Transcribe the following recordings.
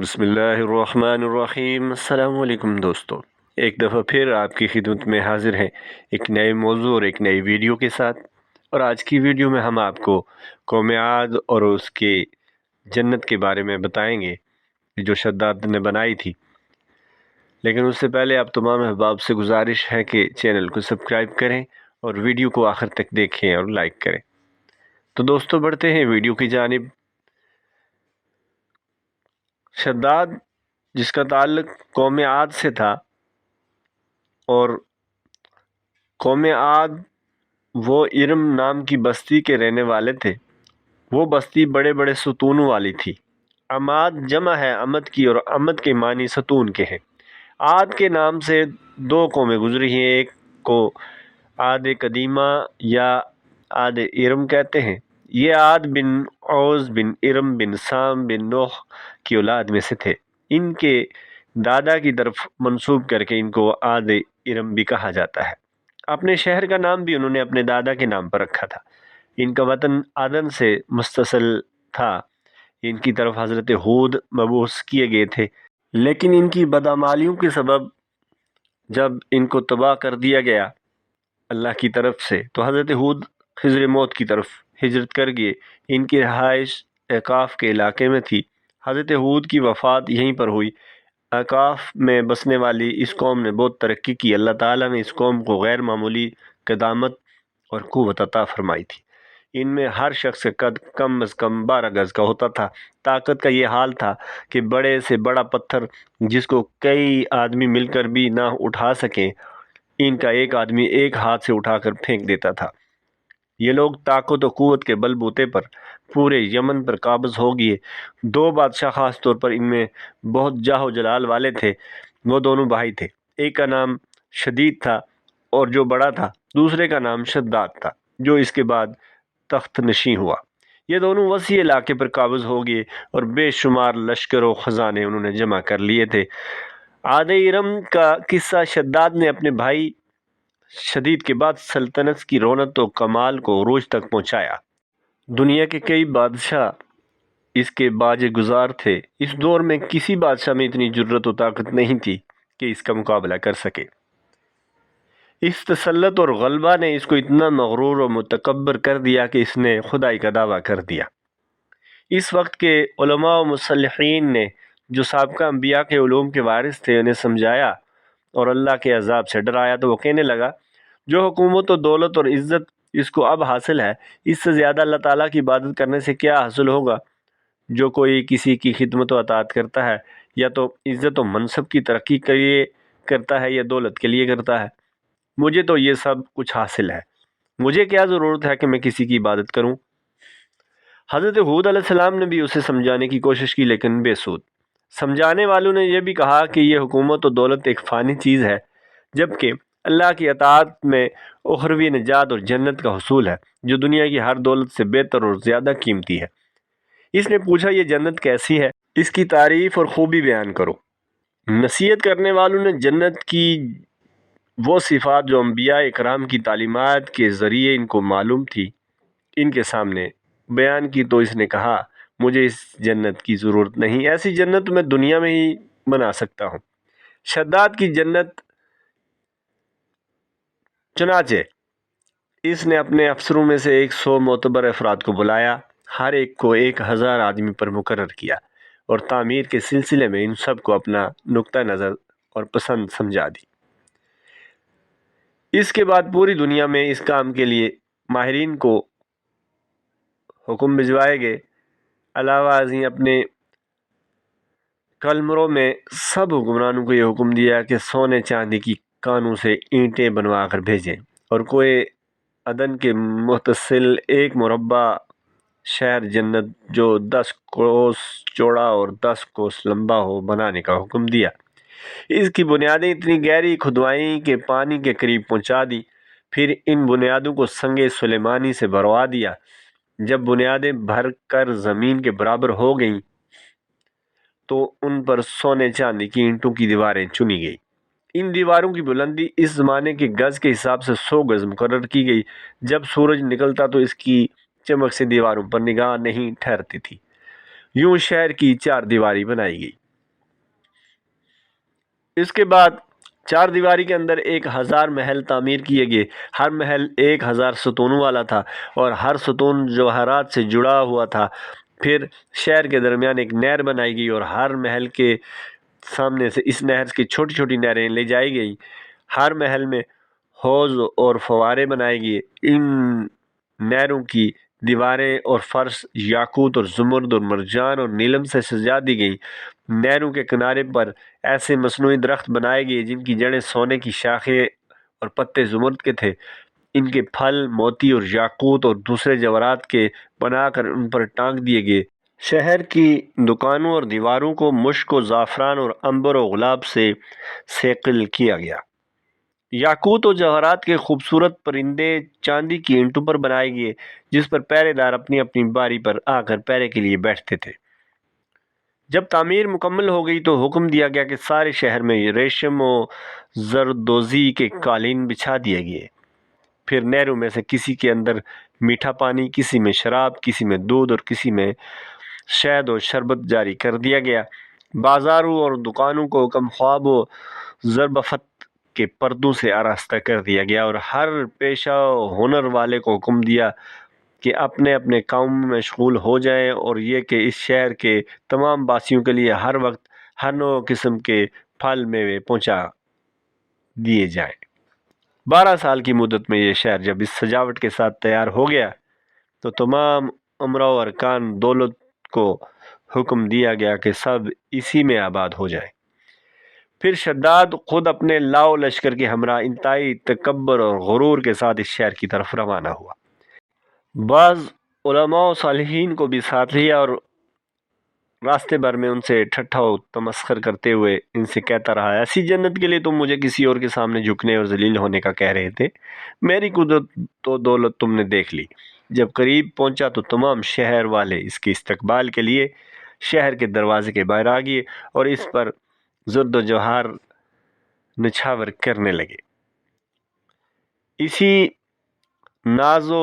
بسم اللہ الرحمن الرحیم۔ السلام علیکم دوستو، ایک دفعہ پھر آپ کی خدمت میں حاضر ہیں ایک نئے موضوع اور ایک نئی ویڈیو کے ساتھ۔ اور آج کی ویڈیو میں ہم آپ کو قوم عاد اور اس کے جنت کے بارے میں بتائیں گے جو شداد نے بنائی تھی۔ لیکن اس سے پہلے آپ تمام احباب سے گزارش ہے کہ چینل کو سبسکرائب کریں اور ویڈیو کو آخر تک دیکھیں اور لائک کریں۔ تو دوستو بڑھتے ہیں ویڈیو کی جانب۔ شداد جس کا تعلق قوم عاد سے تھا، اور قوم عاد وہ ارم نام کی بستی کے رہنے والے تھے۔ وہ بستی بڑے بڑے ستونوں والی تھی۔ عماد جمع ہے عمد کی، اور عمد کے معنی ستون کے ہیں۔ عاد کے نام سے دو قومیں گزری ہیں، ایک کو عاد قدیمہ یا عاد ارم کہتے ہیں۔ یہ عاد بن عوز بن ارم بن سام بن نوح کی اولاد میں سے تھے۔ ان کے دادا کی طرف منسوب کر کے ان کو عاد ارم بھی کہا جاتا ہے۔ اپنے شہر کا نام بھی انہوں نے اپنے دادا کے نام پر رکھا تھا۔ ان کا وطن عدن سے مستصل تھا۔ ان کی طرف حضرت ہود مبعوث کیے گئے تھے، لیکن ان کی بدعمالیوں کے سبب جب ان کو تباہ کر دیا گیا اللہ کی طرف سے، تو حضرت ہود خضر موت کی طرف ہجرت کر گئے۔ ان کی رہائش اعقاف کے علاقے میں تھی۔ حضرت ہود کی وفات یہیں پر ہوئی۔ اعقاف میں بسنے والی اس قوم نے بہت ترقی کی۔ اللہ تعالیٰ نے اس قوم کو غیر معمولی قدامت اور قوت عطا فرمائی تھی۔ ان میں ہر شخص کا قد کم از کم 12 گز کا ہوتا تھا۔ طاقت کا یہ حال تھا کہ بڑے سے بڑا پتھر جس کو کئی آدمی مل کر بھی نہ اٹھا سکیں، ان کا ایک آدمی ایک ہاتھ سے اٹھا کر پھینک دیتا تھا۔ یہ لوگ طاقت و قوت کے بل بوتے پر پورے یمن پر قابض ہو گئے۔ دو بادشاہ خاص طور پر ان میں بہت جاہ و جلال والے تھے۔ وہ دونوں بھائی تھے، ایک کا نام شدید تھا اور جو بڑا تھا، دوسرے کا نام شداد تھا جو اس کے بعد تخت نشین ہوا۔ یہ دونوں وسیع علاقے پر قابض ہو گئے اور بے شمار لشکر و خزانے انہوں نے جمع کر لیے تھے۔ عاد ارم کا قصہ شداد نے اپنے بھائی شدید کے بعد سلطنت کی رونق و کمال کو عروج تک پہنچایا۔ دنیا کے کئی بادشاہ اس کے باج گزار تھے۔ اس دور میں کسی بادشاہ میں اتنی جرأت و طاقت نہیں تھی کہ اس کا مقابلہ کر سکے۔ اس تسلط اور غلبہ نے اس کو اتنا مغرور و متکبر کر دیا کہ اس نے خدائی کا دعویٰ کر دیا۔ اس وقت کے علماء و مصلحین نے جو سابقہ انبیاء کے علوم کے وارث تھے انہیں سمجھایا اور اللہ کے عذاب سے ڈرایا، تو وہ کہنے لگا جو حکومت و دولت اور عزت اس کو اب حاصل ہے، اس سے زیادہ اللہ تعالیٰ کی عبادت کرنے سے کیا حاصل ہوگا؟ جو کوئی کسی کی خدمت و اطاعت کرتا ہے، یا تو عزت و منصب کی ترقی کے لیے کرتا ہے یا دولت کے لیے کرتا ہے۔ مجھے تو یہ سب کچھ حاصل ہے، مجھے کیا ضرورت ہے کہ میں کسی کی عبادت کروں؟ حضرت ہود علیہ السلام نے بھی اسے سمجھانے کی کوشش کی، لیکن بے سود۔ سمجھانے والوں نے یہ بھی کہا کہ یہ حکومت و دولت ایک فانی چیز ہے، جبکہ اللہ کی اطاعت میں اخروی نجات اور جنت کا حصول ہے، جو دنیا کی ہر دولت سے بہتر اور زیادہ قیمتی ہے۔ اس نے پوچھا یہ جنت کیسی ہے؟ اس کی تعریف اور خوبی بیان کرو۔ نصیحت کرنے والوں نے جنت کی وہ صفات جو انبیاء اکرام کی تعلیمات کے ذریعے ان کو معلوم تھی ان کے سامنے بیان کی، تو اس نے کہا مجھے اس جنت کی ضرورت نہیں، ایسی جنت میں دنیا میں ہی بنا سکتا ہوں۔ شداد کی جنت چنانچہ اس نے اپنے افسروں میں سے 100 معتبر افراد کو بلایا، ہر ایک کو 1000 آدمی پر مقرر کیا، اور تعمیر کے سلسلے میں ان سب کو اپنا نقطہ نظر اور پسند سمجھا دی۔ اس کے بعد پوری دنیا میں اس کام کے لیے ماہرین کو حکم بھجوائے گئے۔ علاوہ ازیں اپنے قلمروں میں سب حکمرانوں کو یہ حکم دیا کہ سونے چاندی کی کانوں سے اینٹیں بنوا کر بھیجیں، اور کوئے عدن کے متصل 1 مربع شہر جنت جو 10 کوس چوڑا اور 10 کوس لمبا ہو بنانے کا حکم دیا۔ اس کی بنیادیں اتنی گہری کھدوائیں کہ پانی کے قریب پہنچا دی۔ پھر ان بنیادوں کو سنگ سلیمانی سے بھروا دیا۔ جب بنیادیں بھر کر زمین کے برابر ہو گئیں تو ان پر سونے چاندی کی اینٹوں کی دیواریں چنی گئی۔ ان دیواروں کی بلندی اس زمانے کے گز کے حساب سے 100 گز مقرر کی گئی۔ جب سورج نکلتا تو اس کی چمک سے دیواروں پر نگاہ نہیں ٹھہرتی تھی۔ یوں شہر کی 4 دیواری بنائی گئی۔ اس کے بعد چار دیواری کے اندر 1000 محل تعمیر کیے گئے۔ ہر محل 1000 ستونوں والا تھا اور ہر ستون جواہرات سے جڑا ہوا تھا۔ پھر شہر کے درمیان ایک نہر بنائی گئی اور ہر محل کے سامنے سے اس نہر کی چھوٹی چھوٹی نہریں لے جائی گئی۔ ہر محل میں حوض اور فوارے بنائے گئے۔ ان نہروں کی دیواریں اور فرش یاقوت اور زمرد اور مرجان اور نیلم سے سجا دی گئی۔ نہروں کے کنارے پر ایسے مصنوعی درخت بنائے گئے جن کی جڑیں سونے کی شاخیں اور پتے زمرد کے تھے۔ ان کے پھل موتی اور یاقوت اور دوسرے جواہرات کے بنا کر ان پر ٹانگ دیے گئے۔ شہر کی دکانوں اور دیواروں کو مشک و زعفران اور عنبر و گلاب سے سیقل کیا گیا۔ یاقوت و جواہرات کے خوبصورت پرندے چاندی کی اینٹوں پر بنائے گئے جس پر پہرے دار اپنی اپنی باری پر آ کر پہرے کے لیے بیٹھتے تھے۔ جب تعمیر مکمل ہو گئی تو حکم دیا گیا کہ سارے شہر میں ریشم و زردوزی کے قالین بچھا دیے گئے۔ پھر نہروں میں سے کسی کے اندر میٹھا پانی، کسی میں شراب، کسی میں دودھ اور کسی میں شہد و شربت جاری کر دیا گیا۔ بازاروں اور دکانوں کو کم خواب و ضربفت کے پردوں سے آراستہ کر دیا گیا اور ہر پیشہ و ہنر والے کو حکم دیا کہ اپنے اپنے کام میں مشغول ہو جائیں، اور یہ کہ اس شہر کے تمام باسیوں کے لیے ہر وقت ہر نوع قسم کے پھل میوے پہنچا دیے جائیں۔ 12 سال کی مدت میں یہ شہر جب اس سجاوٹ کے ساتھ تیار ہو گیا تو تمام امراء و ارکان دولت کو حکم دیا گیا کہ سب اسی میں آباد ہو جائیں۔ پھر شداد خود اپنے لاؤ لشکر کے ہمراہ انتہائی تکبر اور غرور کے ساتھ اس شہر کی طرف روانہ ہوا۔ بعض علماء و صالحین کو بھی ساتھ لیا اور راستے بھر میں ان سے ٹھٹھا و تمسخر کرتے ہوئے ان سے کہتا رہا، ایسی جنت کے لیے تم مجھے کسی اور کے سامنے جھکنے اور ذلیل ہونے کا کہہ رہے تھے؟ میری قدرت تو دولت تم نے دیکھ لی۔ جب قریب پہنچا تو تمام شہر والے اس کے استقبال کے لیے شہر کے دروازے کے باہر آ گئے اور اس پر زرد و جوہر نچھاور کرنے لگے۔ اسی ناز و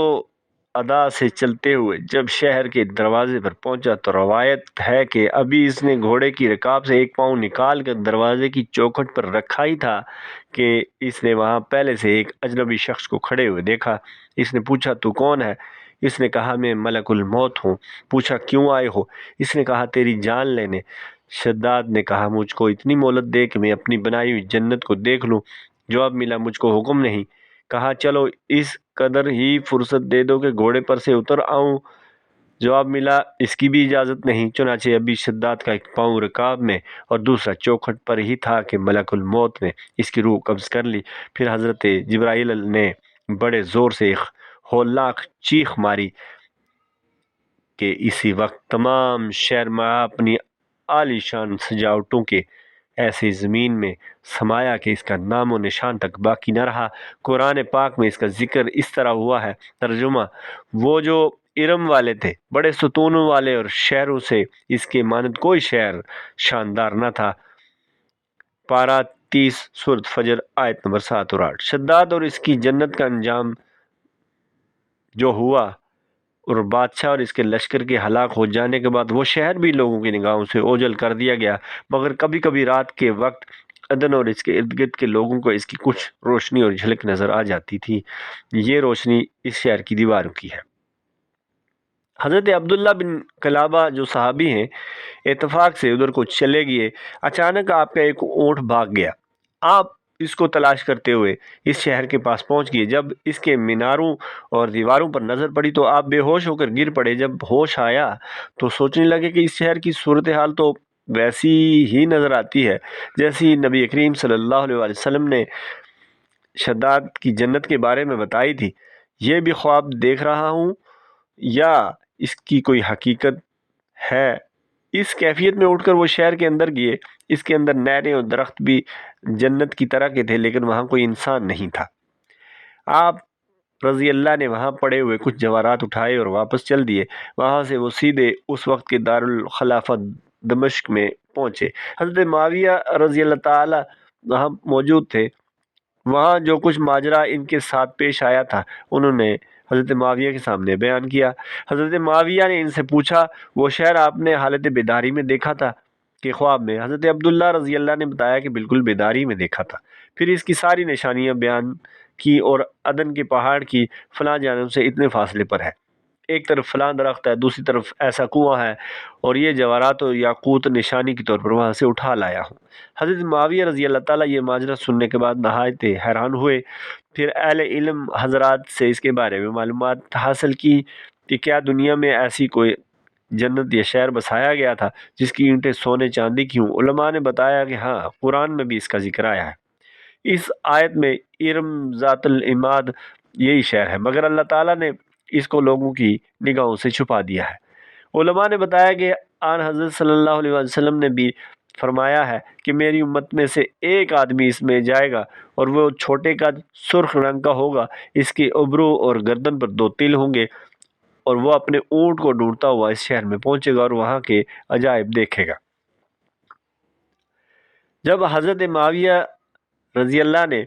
ادا سے چلتے ہوئے جب شہر کے دروازے پر پہنچا تو روایت ہے کہ ابھی اس نے گھوڑے کی رکاب سے ایک پاؤں نکال کر دروازے کی چوکھٹ پر رکھا ہی تھا کہ اس نے وہاں پہلے سے ایک اجنبی شخص کو کھڑے ہوئے دیکھا۔ اس نے پوچھا، تو کون ہے؟ اس نے کہا، میں ملک الموت ہوں۔ پوچھا، کیوں آئے ہو؟ اس نے کہا، تیری جان لینے۔ شداد نے کہا، مجھ کو اتنی مہلت دے کہ میں اپنی بنائی ہوئی جنت کو دیکھ لوں۔ جواب ملا، مجھ کو حکم نہیں۔ کہا، چلو اس قدر ہی فرصت دے دو کہ گھوڑے پر سے اتر آؤں۔ جواب ملا، اس کی بھی اجازت نہیں۔ چنانچہ ابھی شداد کا ایک پاؤں رکاب میں اور دوسرا چوکھٹ پر ہی تھا کہ ملک الموت نے اس کی روح قبض کر لی۔ پھر حضرت جبرائیل نے بڑے زور سے ایک ہولناک چیخ ماری کہ اسی وقت تمام شہر میں اپنی عالی شان سجاوٹوں کے ایسے زمین میں سمایا کہ اس کا نام و نشان تک باقی نہ رہا۔ قرآن پاک میں اس کا ذکر اس طرح ہوا ہے۔ ترجمہ: وہ جو ارم والے تھے، بڑے ستونوں والے، اور شہروں سے اس کے مانند کوئی شہر شاندار نہ تھا۔ پارہ 30 سورۃ فجر آیت نمبر 7 اور 8۔ شداد اور اس کی جنت کا انجام جو ہوا اور بادشاہ اور اس کے لشکر کے ہلاک ہو جانے کے بعد وہ شہر بھی لوگوں کی نگاہوں سے اوجھل کر دیا گیا، مگر کبھی کبھی رات کے وقت عدن اور اس کے ارد گرد کے لوگوں کو اس کی کچھ روشنی اور جھلک نظر آ جاتی تھی۔ یہ روشنی اس شہر کی دیواروں کی ہے۔ حضرت عبداللہ بن قلابہ جو صحابی ہیں، اتفاق سے ادھر کو چلے گئے۔ اچانک آپ کا ایک اونٹ بھاگ گیا۔ آپ اس کو تلاش کرتے ہوئے اس شہر کے پاس پہنچ گئے۔ جب اس کے میناروں اور دیواروں پر نظر پڑی تو آپ بے ہوش ہو کر گر پڑے۔ جب ہوش آیا تو سوچنے لگے کہ اس شہر کی صورتحال تو ویسی ہی نظر آتی ہے جیسی نبی کریم صلی اللہ علیہ وسلم نے شداد کی جنت کے بارے میں بتائی تھی۔ یہ بھی خواب دیکھ رہا ہوں یا اس کی کوئی حقیقت ہے؟ اس کیفیت میں اٹھ کر وہ شہر کے اندر گئے۔ اس کے اندر نہریں اور درخت بھی جنت کی طرح کے تھے، لیکن وہاں کوئی انسان نہیں تھا۔ آپ رضی اللہ نے وہاں پڑے ہوئے کچھ جواہرات اٹھائے اور واپس چل دیے۔ وہاں سے وہ سیدھے اس وقت کے دارالخلافہ دمشق میں پہنچے۔ حضرت معاویہ رضی اللہ تعالی وہاں موجود تھے۔ وہاں جو کچھ ماجرا ان کے ساتھ پیش آیا تھا انہوں نے حضرت معاویہ کے سامنے بیان کیا۔ حضرت معاویہ نے ان سے پوچھا، وہ شہر آپ نے حالت بیداری میں دیکھا تھا کے خواب میں حضرت عبداللہ رضی اللہ نے بتایا کہ بالکل بیداری میں دیکھا تھا۔ پھر اس کی ساری نشانیاں بیان کی اور عدن کے پہاڑ کی فلاں جانب سے اتنے فاصلے پر ہے، ایک طرف فلاں درخت ہے، دوسری طرف ایسا کنواں ہے، اور یہ جواہرات و یاقوت نشانی کے طور پر وہاں سے اٹھا لایا ہوں۔ حضرت معاویہ رضی اللہ تعالیٰ یہ ماجرا سننے کے بعد نہایت حیران ہوئے، پھر اہل علم حضرات سے اس کے بارے میں معلومات حاصل کی کہ کیا دنیا میں ایسی کوئی جنت یا شہر بسایا گیا تھا جس کی اینٹیں سونے چاندی کی ہوں۔ علماء نے بتایا کہ ہاں، قرآن میں بھی اس کا ذکر آیا ہے۔ اس آیت میں ارم ذات العماد یہی شہر ہے، مگر اللہ تعالیٰ نے اس کو لوگوں کی نگاہوں سے چھپا دیا ہے۔ علماء نے بتایا کہ آن حضرت صلی اللہ علیہ وسلم نے بھی فرمایا ہے کہ میری امت میں سے ایک آدمی اس میں جائے گا اور وہ چھوٹے کا سرخ رنگ کا ہوگا، اس کے ابرو اور گردن پر 2 تل ہوں گے، اور وہ اپنے اونٹ کو ڈھونڈتا ہوا اس شہر میں پہنچے گا اور وہاں کے عجائب دیکھے گا۔ جب حضرت معاویہ رضی اللہ نے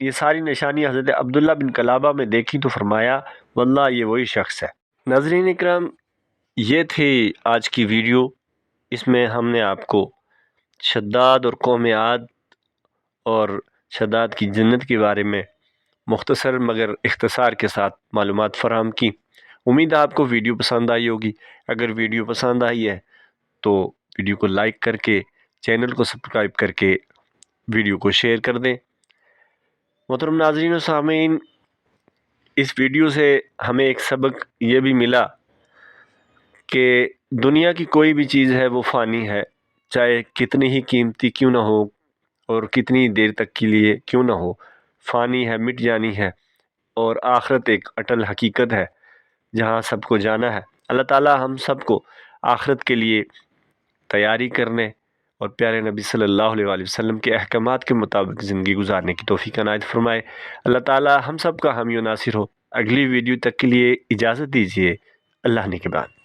یہ ساری نشانی حضرت عبداللہ بن کلابہ میں دیکھی تو فرمایا واللہ یہ وہی شخص ہے۔ ناظرین اکرام، یہ تھی آج کی ویڈیو۔ اس میں ہم نے آپ کو شداد اور قوم عاد اور شداد کی جنت کے بارے میں مختصر مگر اختصار کے ساتھ معلومات فراہم کی۔ امید ہے آپ کو ویڈیو پسند آئی ہوگی۔ اگر ویڈیو پسند آئی ہے تو ویڈیو کو لائک کر کے، چینل کو سبسکرائب کر کے ویڈیو کو شیئر کر دیں۔ محترم ناظرین و سامعین، اس ویڈیو سے ہمیں ایک سبق یہ بھی ملا کہ دنیا کی کوئی بھی چیز ہے وہ فانی ہے، چاہے کتنی ہی قیمتی کیوں نہ ہو اور کتنی دیر تک کے لیے کیوں نہ ہو، فانی ہے، مٹ جانی ہے، اور آخرت ایک اٹل حقیقت ہے جہاں سب کو جانا ہے۔ اللہ تعالی ہم سب کو آخرت کے لیے تیاری کرنے اور پیارے نبی صلی اللہ علیہ وآلہ وسلم کے احکامات کے مطابق زندگی گزارنے کی توفیق عنایت فرمائے۔ اللہ تعالی ہم سب کا حامی و ناصر ہو۔ اگلی ویڈیو تک کے لیے اجازت دیجیے۔ اللہ نے کے بعد